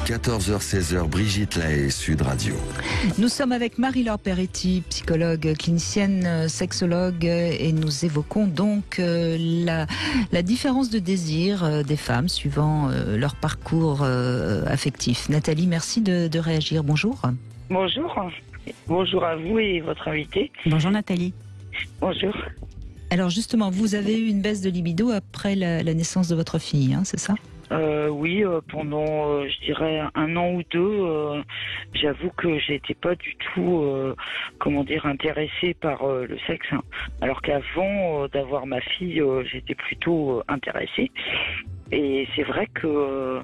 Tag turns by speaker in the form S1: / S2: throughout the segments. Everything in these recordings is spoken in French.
S1: 14h-16h, Brigitte Lahaie, Sud Radio.
S2: Nous sommes avec Marie-Laure Peretti, psychologue clinicienne, sexologue, et nous évoquons donc la différence de désir des femmes suivant leur parcours affectif. Nathalie, merci de réagir. Bonjour.
S3: Bonjour. Bonjour à vous et votre invité.
S2: Bonjour Nathalie.
S3: Bonjour.
S2: Alors justement, vous avez eu une baisse de libido après la naissance de votre fille, hein, c'est ça ?
S3: Oui, pendant, je dirais, 1 an ou 2, j'avoue que j'étais pas du tout, intéressée par le sexe. Hein. Alors qu'avant d'avoir ma fille, j'étais plutôt intéressée. Et c'est vrai que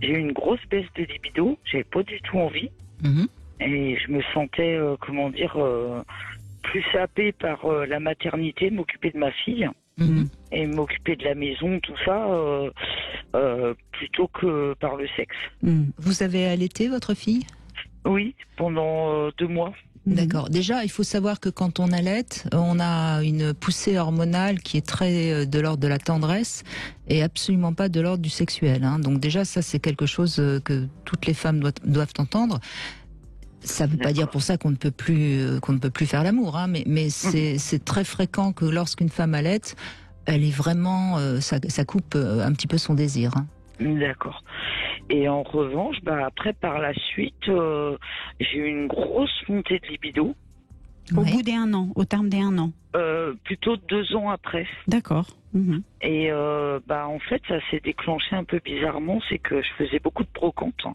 S3: j'ai eu une grosse baisse de libido. J'avais pas du tout envie.
S2: Mmh.
S3: Et je me sentais, plus happée par la maternité, m'occuper de ma fille.
S2: Mmh.
S3: Et m'occuper de la maison, tout ça, plutôt que par le sexe.
S2: Mmh. Vous avez allaité votre fille ?
S3: Oui, pendant 2 mois.
S2: D'accord. Déjà, il faut savoir que quand on allaite, on a une poussée hormonale qui est très de l'ordre de la tendresse et absolument pas de l'ordre du sexuel. Hein. Donc déjà, ça c'est quelque chose que toutes les femmes doivent entendre. Ça ne veut pas dire pour ça qu'on ne peut plus faire l'amour, hein, mais c'est très fréquent que lorsqu'une femme allaite, elle est vraiment, ça coupe un petit peu son désir. Hein.
S3: D'accord. Et en revanche, après par la suite, j'ai eu une grosse montée de libido.
S4: Au bout des 1 an, au terme des 1 an.
S3: Plutôt 2 ans après.
S4: D'accord. Mmh.
S3: Et en fait, ça s'est déclenché un peu bizarrement, c'est que je faisais beaucoup de brocantes. Hein,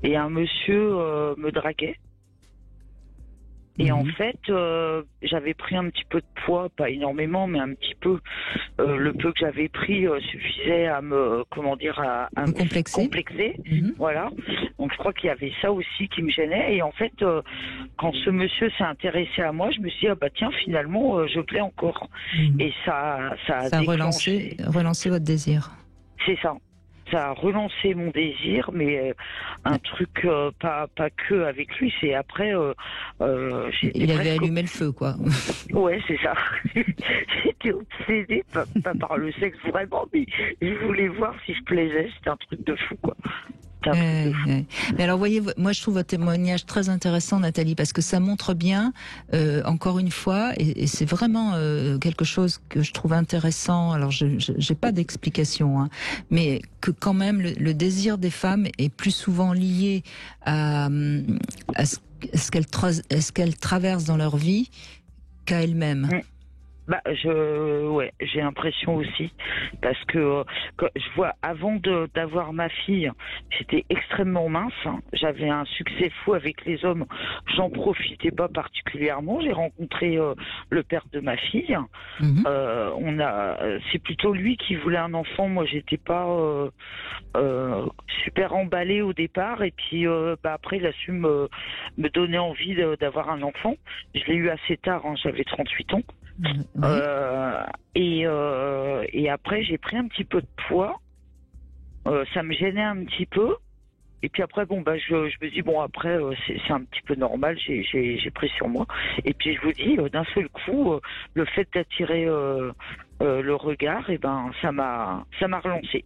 S3: et un monsieur me draguait. Et en fait, j'avais pris un petit peu de poids, pas énormément, mais un petit peu. Le peu que j'avais pris suffisait à me
S2: complexer.
S3: Voilà. Donc je crois qu'il y avait ça aussi qui me gênait. Et en fait, quand ce monsieur s'est intéressé à moi, je me suis dit tiens, finalement, je plais encore. Et ça a
S2: relancé votre désir.
S3: C'est ça. Ça a relancé mon désir, mais un truc pas que avec lui, c'est après.
S2: Il avait allumé le feu, quoi.
S3: Ouais, c'est ça. J'étais obsédée, pas par le sexe vraiment, mais je voulais voir si je plaisais. C'était un truc de fou, quoi.
S2: Mais alors, voyez, moi je trouve votre témoignage très intéressant, Nathalie, parce que ça montre bien, encore une fois, et c'est vraiment quelque chose que je trouve intéressant. Alors, j'ai pas d'explication, hein, mais que quand même le désir des femmes est plus souvent lié à ce qu'elles traversent dans leur vie qu'à elles-mêmes.
S3: J'ai l'impression aussi, parce que je vois avant d'avoir ma fille, j'étais extrêmement mince. Hein. J'avais un succès fou avec les hommes. J'en profitais pas particulièrement. J'ai rencontré le père de ma fille. C'est plutôt lui qui voulait un enfant. Moi, j'étais pas super emballée au départ. Et puis après, il a su me donner envie d'avoir un enfant. Je l'ai eu assez tard. Hein. J'avais 38 ans. Et après j'ai pris un petit peu de poids, ça me gênait un petit peu, et puis après je me dis après c'est un petit peu normal, j'ai pris sur moi, et puis je vous dis d'un seul coup le fait d'attirer le regard, et ça m'a relancé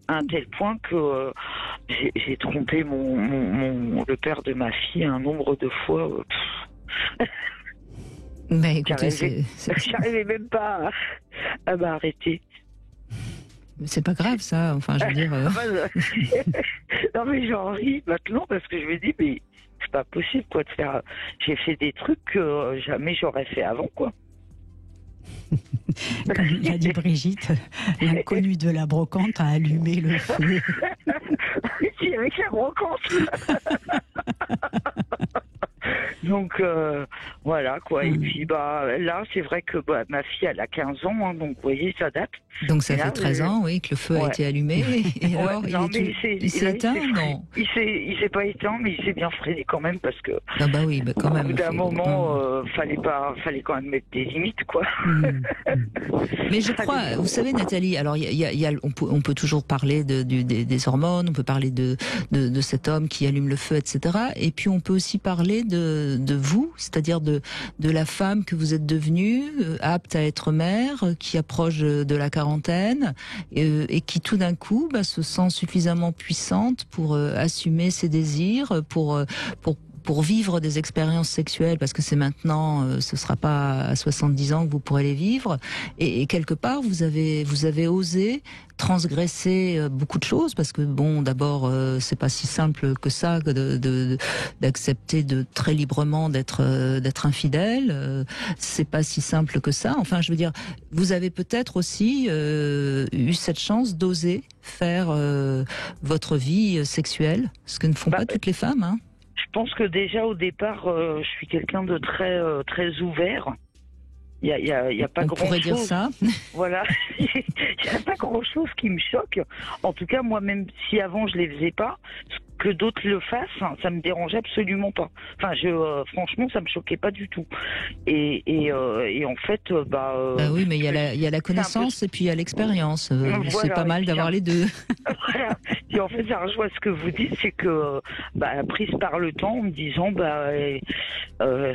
S3: à un tel point que j'ai trompé le père de ma fille un nombre de fois.
S2: Mais écoutez,
S3: j'arrivais même pas à m'arrêter.
S2: C'est pas grave ça, enfin je veux dire.
S3: Non mais j'en ris maintenant parce que je me dis mais c'est pas possible quoi de faire. J'ai fait des trucs que jamais j'aurais fait avant quoi.
S4: Comme l'a dit Brigitte, l'inconnu de la brocante a allumé le feu.
S3: Oui, avec la brocante. Donc voilà quoi. Et puis là c'est vrai que ma fille elle a 15 ans, hein, donc vous voyez ça date.
S2: Donc ça fait 13 ans, oui, que le feu a été allumé. Et alors, il s'est éteint ou non ?
S3: Il s'est pas éteint, mais il s'est bien freiné quand même parce que.
S2: Ah bah oui, quand même.
S3: Au bout d'un moment, fallait quand même mettre des limites quoi.
S2: Mais je crois, vous savez Nathalie, alors on peut toujours parler des hormones, on peut parler de cet homme qui allume le feu, etc. Et puis on peut aussi parler de de vous, c'est-à-dire de la femme que vous êtes devenue, apte à être mère, qui approche de la quarantaine, et qui tout d'un coup se sent suffisamment puissante pour assumer ses désirs, pour vivre des expériences sexuelles, parce que c'est maintenant, ce sera pas à 70 ans que vous pourrez les vivre, et quelque part vous avez osé transgresser beaucoup de choses, parce que bon, d'abord c'est pas si simple que ça d'accepter de très librement d'être infidèle, c'est pas si simple que ça. Enfin, je veux dire, vous avez peut-être aussi eu cette chance d'oser faire votre vie sexuelle, ce que ne font pas toutes les femmes, hein.
S3: Je pense que déjà au départ, je suis quelqu'un de très ouvert. Il y a pas grand-chose. On pourrait
S2: dire ça.
S3: Voilà, il y a pas grand-chose qui me choque. En tout cas, moi, même si avant je les faisais pas, que d'autres le fassent, ça me dérangeait absolument pas. Enfin, franchement, ça me choquait pas du tout. Et en fait,
S2: oui, mais il y a la connaissance et puis il y a l'expérience.
S3: Voilà,
S2: c'est pas mal d'avoir les deux.
S3: Voilà. Et en fait, ça rejoint ce que vous dites, c'est que prise par le temps, en me disant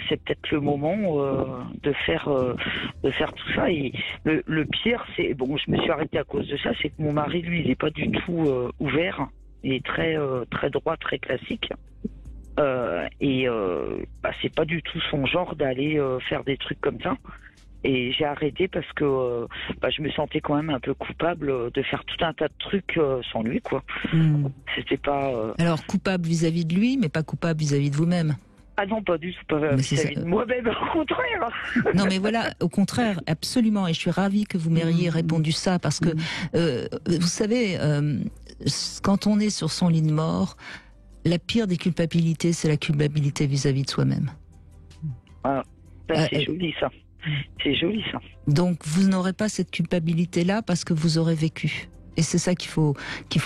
S3: c'est peut-être le moment de faire tout ça. Et le pire, c'est je me suis arrêtée à cause de ça, c'est que mon mari, lui, il est pas du tout ouvert. Il est très droit, très classique. C'est pas du tout son genre d'aller faire des trucs comme ça. Et j'ai arrêté parce que je me sentais quand même un peu coupable de faire tout un tas de trucs sans lui, quoi. C'était pas...
S2: Alors, coupable vis-à-vis de lui, mais pas coupable vis-à-vis de vous-même.
S3: Ah non, pas du tout, pas vis-à-vis de moi-même, au contraire.
S2: Non, mais voilà, au contraire, absolument. Et je suis ravie que vous m'ayez répondu ça, parce que, vous savez, quand on est sur son lit de mort, la pire des culpabilités, c'est la culpabilité vis-à-vis de soi-même.
S3: Ah, c'est joli ça. C'est joli ça.
S2: Donc vous n'aurez pas cette culpabilité-là parce que vous aurez vécu. Et c'est ça qu'il faut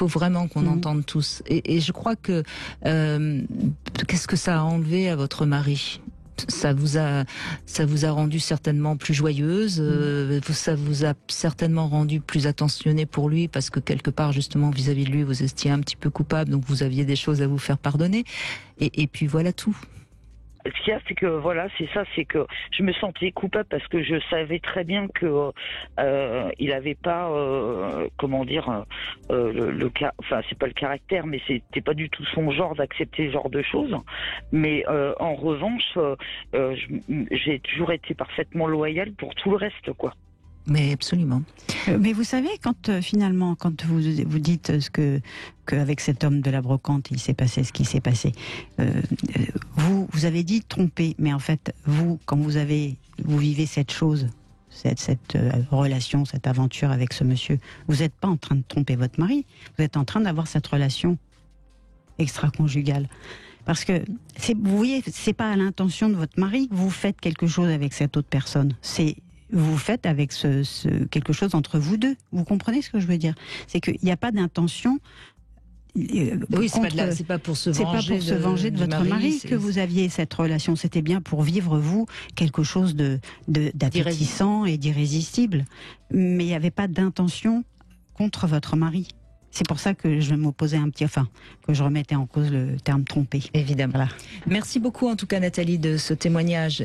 S2: vraiment qu'on entende tous. Et je crois que qu'est-ce que ça a enlevé à votre mari ? Ça vous a rendu certainement plus joyeuse, ça vous a certainement rendu plus attentionnée pour lui, parce que quelque part justement vis-à-vis de lui vous étiez un petit peu coupable, donc vous aviez des choses à vous faire pardonner. Et puis voilà tout.
S3: Ce qu'il y a, c'est que c'est que je me sentais coupable parce que je savais très bien que il avait pas, c'est pas le caractère, mais c'était pas du tout son genre d'accepter ce genre de choses. Mais en revanche, j'ai toujours été parfaitement loyale pour tout le reste, quoi.
S2: Mais absolument.
S4: Mais vous savez, finalement, quand vous dites qu'avec cet homme de la brocante, il s'est passé ce qui s'est passé, vous avez dit tromper, mais en fait, quand vous vivez cette chose, cette relation, cette aventure avec ce monsieur, vous n'êtes pas en train de tromper votre mari, vous êtes en train d'avoir cette relation extra-conjugale. Parce que, vous voyez, c'est pas à l'intention de votre mari que vous faites quelque chose avec cette autre personne. Vous faites avec quelque chose entre vous deux. Vous comprenez ce que je veux dire ? C'est qu'il n'y a pas d'intention.
S2: Oui, c'est pas pour se
S4: venger de votre mari que vous aviez cette relation. C'était bien pour vivre, vous, quelque chose d'appétissant et d'irrésistible. Mais il n'y avait pas d'intention contre votre mari. C'est pour ça que je m'opposais que je remettais en cause le terme tromper.
S2: Évidemment. Voilà. Merci beaucoup, en tout cas, Nathalie, de ce témoignage.